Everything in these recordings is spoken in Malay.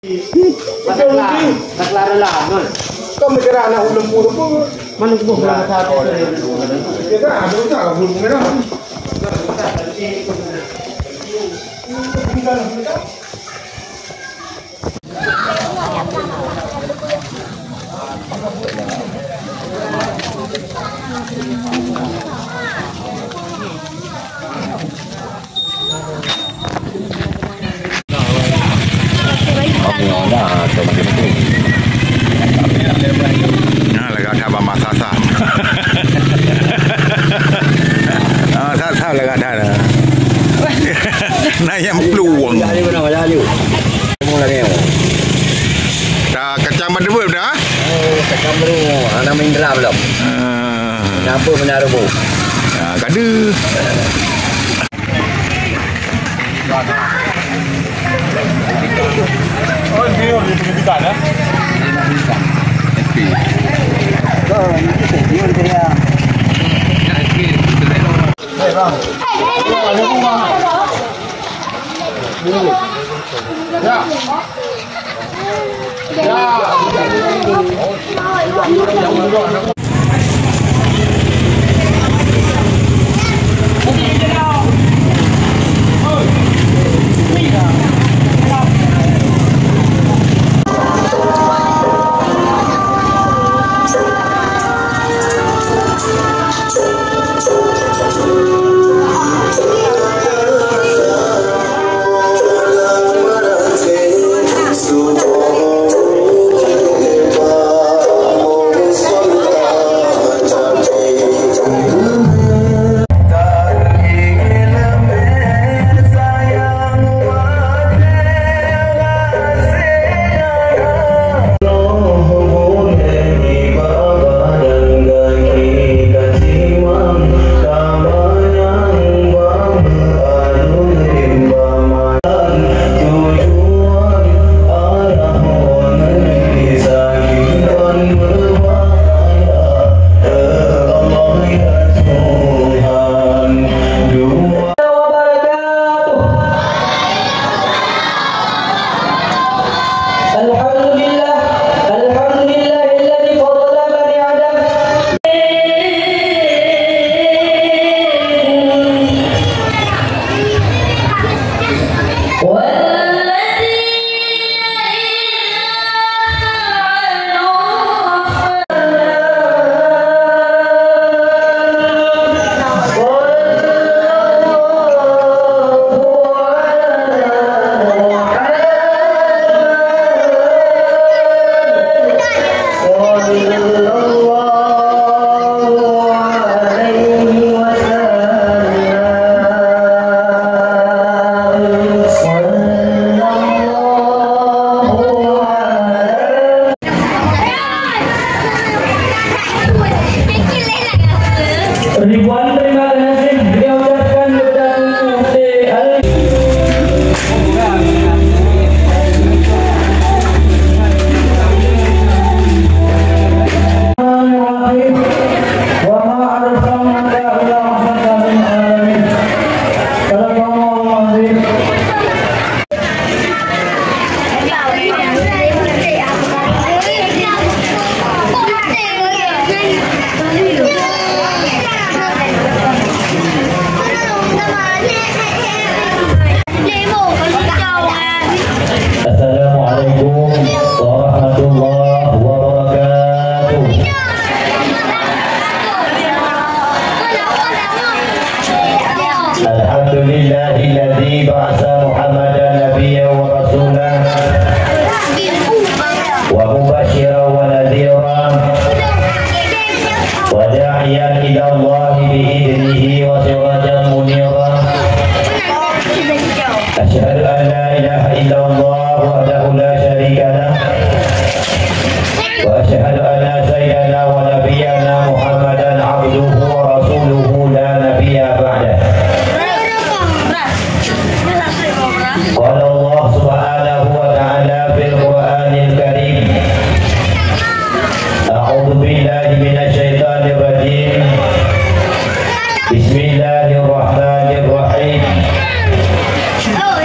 Naklara lang nun. Kau mereka anak ulam pura pun. Mana tu berapa satu? Kita ada usaha belum mereka. Nah yang peluang. Jadi mana macam ni? Mula ni. Dah kacang berdua dah. Oh, kacang baru. Anak Indra belum. Kenapa menaruh bu? Kada. Oh, ini orang itu kita dah. Happy. Oh, ini dia. Hey bang. Ada bunga. Ya. Ya.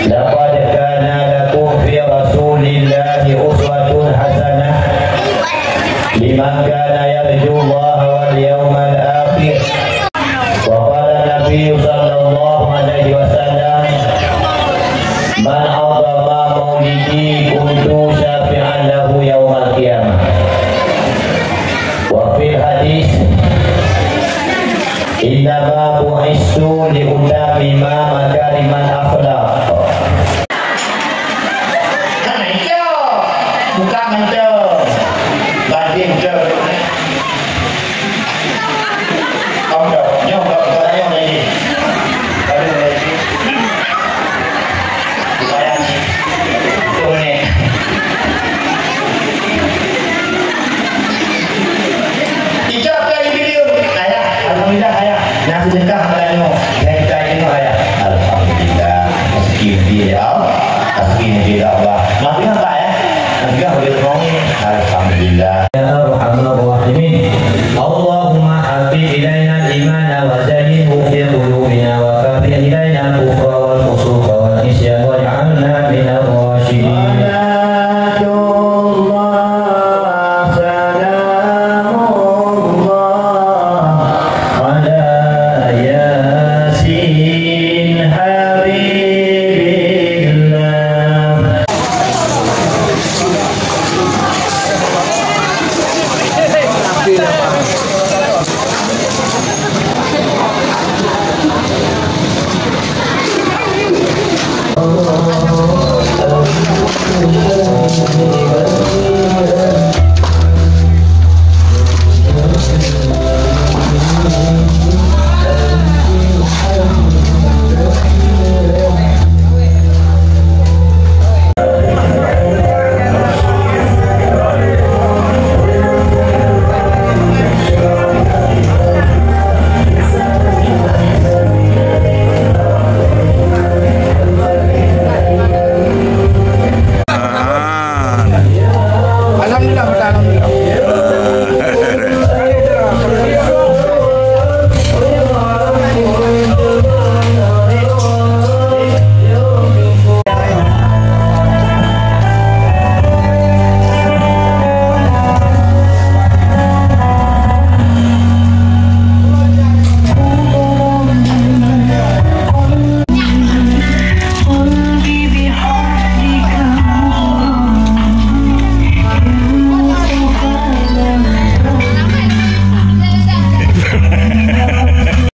لقد كان لكم في رسول الله liman kana yarju Allah wal yawmal akhir. Wa qala Nabi sallallahu alaihi wasallam, man a'zama maulidi kuntu syafi'an lahu yaumal qiyamah. Wa fil hadis, innama bu'istu li utammima makarimal akhlaq. Buka mata banding je. Kau dah nyok tak tanya lagi. Ada lagi. Sayang ni. Tu ni. Ijab kali video. Ayah, alhamdulillah ayah. Nak sedekah malam ni. Saya tengok ayah. Alhamdulillah. Meski dia, meski dia Allah. Maafkan tak ya? Alhamdulillah. Ya Arhamar Rahimin. Allahumma habib ilaina al-iman wa zayyinhu fi